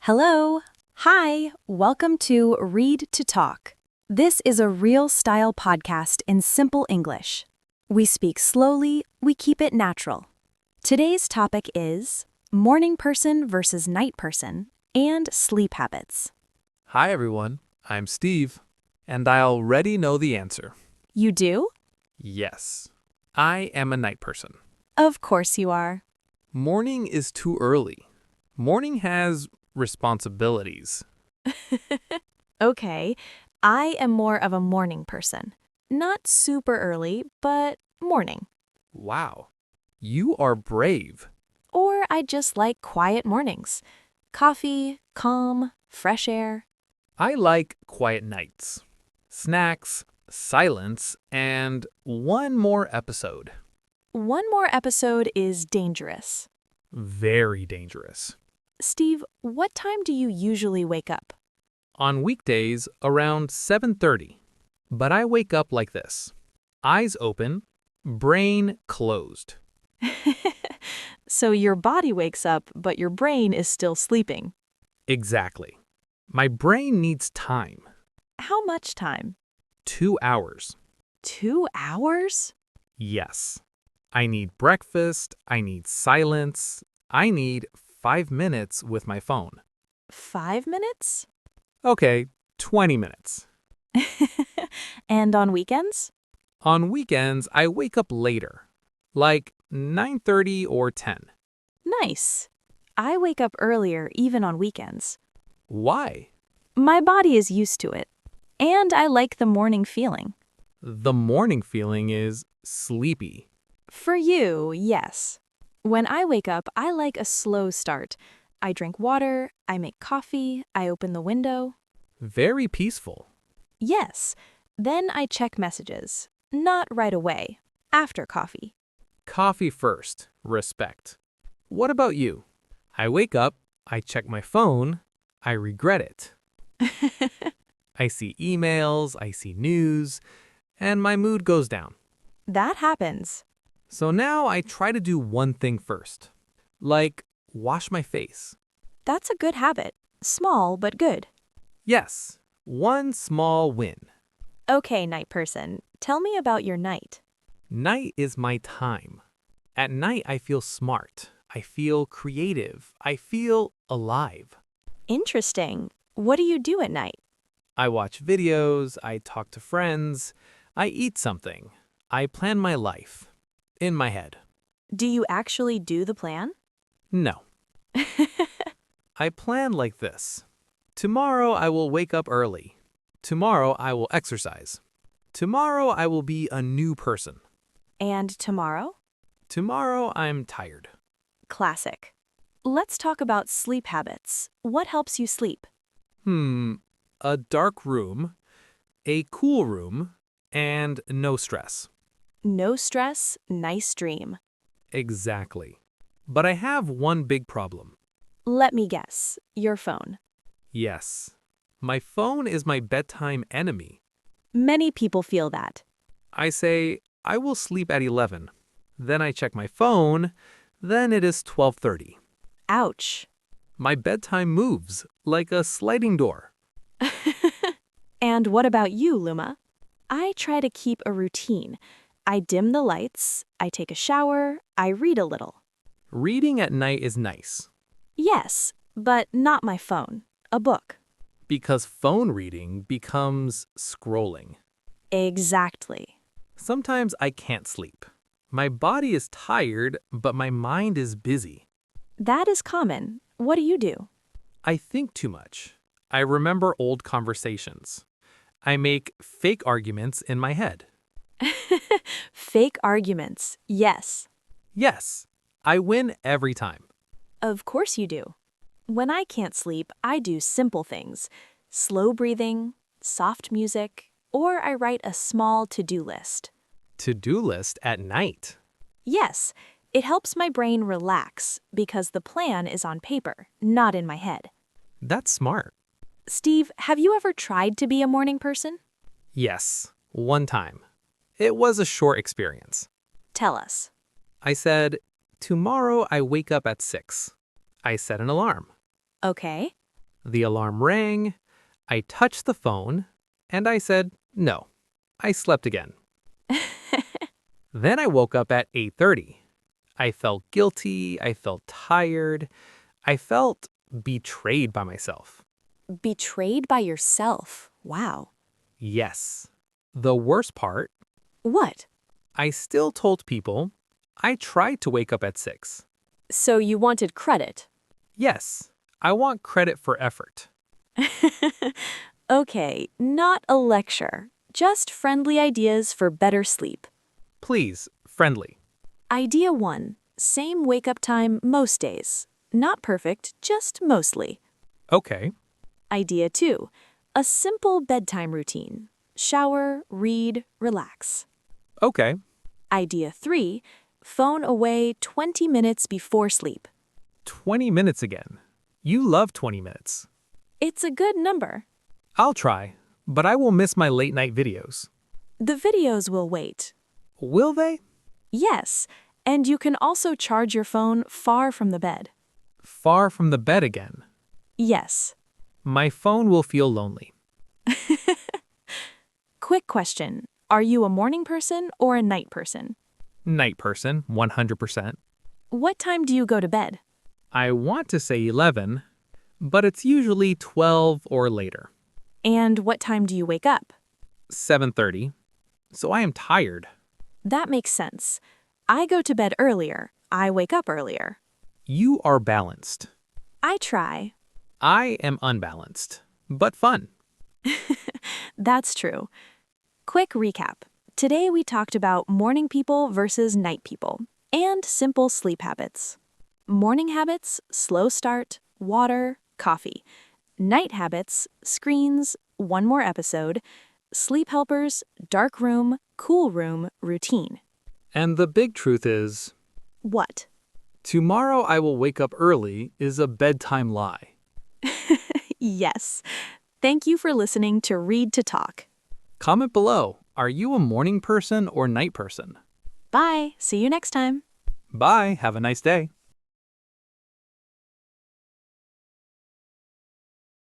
Hello. Hi. Welcome to Read to Talk. This is a real style podcast in simple English. We speak slowly, we keep it natural. Today's topic is morning person versus night person and sleep habits. Hi everyone, I'm Steve, and I already know the answer. You do? Yes, I am a night person. Of course you are. Morning is too early. Morning has responsibilities. Okay, I am more of a morning person. Not super early, but morning. Wow, you are brave. Or I just like quiet mornings. Coffee, calm, fresh air. I like quiet nights, snacks, silence, and one more episode. One more episode is dangerous. Very dangerous. Steve, what time do you usually wake up? On weekdays, around 7:30. But I wake up like this. Eyes open, brain closed. So your body wakes up, but your brain is still sleeping. Exactly. My brain needs time. How much time? 2 hours. 2 hours? Yes. I need breakfast. I need silence. I need 5 minutes with my phone. 5 minutes? Okay, 20 minutes. And on weekends? On weekends, I wake up later, like 9:30 or 10. Nice. I wake up earlier even on weekends. Why? My body is used to it. And I like the morning feeling. The morning feeling is sleepy. For you, yes. When I wake up, I like a slow start. I drink water, I make coffee, I open the window. Very peaceful. Yes. Then I check messages. Not right away. After coffee. Coffee first. Respect. What about you? I wake up, I check my phone, I regret it. I see emails, I see news, and my mood goes down. That happens. So now I try to do one thing first, like wash my face. That's a good habit. Small, but good. Yes, one small win. Okay, night person, tell me about your night. Night is my time. At night, I feel smart. I feel creative. I feel alive. Interesting. What do you do at night? I watch videos. I talk to friends. I eat something. I plan my life. In my head. Do you actually do the plan? No. I plan like this. Tomorrow I will wake up early. Tomorrow I will exercise. Tomorrow I will be a new person. And tomorrow? Tomorrow I'm tired. Classic. Let's talk about sleep habits. What helps you sleep? A dark room, a cool room, and no stress. No stress, nice dream. Exactly. But I have one big problem. Let me guess. Your phone. Yes. My phone is my bedtime enemy. Many people feel that. I say, I will sleep at 11. Then I check my phone. Then it is 12:30. Ouch. My bedtime moves like a sliding door. And what about you, Luma? I try to keep a routine. I dim the lights, I take a shower, I read a little. Reading at night is nice Yes, but not my phone. A book. because phone reading becomes scrolling. Exactly. Sometimes I can't sleep. My body is tired, but my mind is busy. That is common. What do you do? I think too much. I remember old conversations. I make fake arguments in my head. Fake arguments. Yes. Yes, I win every time. Of course you do. When I can't sleep, I do simple things. Slow breathing, soft music, or I write a small to-do list. To-do list at night. Yes, it helps my brain relax because the plan is on paper, not in my head. That's smart. Steve, have you ever tried to be a morning person? Yes, one time. It was a short experience. Tell us. I said, tomorrow I wake up at 6. I set an alarm. Okay. The alarm rang, I touched the phone, and I said, no. I slept again. Then I woke up at 8:30. I felt guilty, I felt tired, I felt betrayed by myself. Betrayed by yourself. Wow. Yes. The worst part, What? I still told people I tried to wake up at 6. So you wanted credit. Yes, I want credit for effort. Okay, not a lecture. Just friendly ideas for better sleep. Please, friendly. Idea 1. Same wake-up time most days. Not perfect, just mostly. Okay. Idea 2. A simple bedtime routine. Shower, read, relax. Okay. Idea 3. Phone away 20 minutes before sleep. 20 minutes again. You love 20 minutes. It's a good number. I'll try, but I will miss my late night videos. The videos will wait. Will they? Yes, and you can also charge your phone far from the bed. Far from the bed again. Yes. My phone will feel lonely. Quick question. Are you a morning person or a night person? Night person, 100%. What time do you go to bed? I want to say 11, but it's usually 12 or later. And what time do you wake up? 7:30. So I am tired. That makes sense. I go to bed earlier. I wake up earlier. You are balanced. I try. I am unbalanced, but fun. That's true. Quick recap. Today we talked about morning people versus night people and simple sleep habits. Morning habits, slow start, water, coffee. Night habits, screens, one more episode, sleep helpers, dark room, cool room, routine. And the big truth is, What? tomorrow I will wake up early is a bedtime lie. Yes. Thank you for listening to Read to Talk. Comment below, are you a morning person or night person? Bye. See you next time. Bye, have a nice day.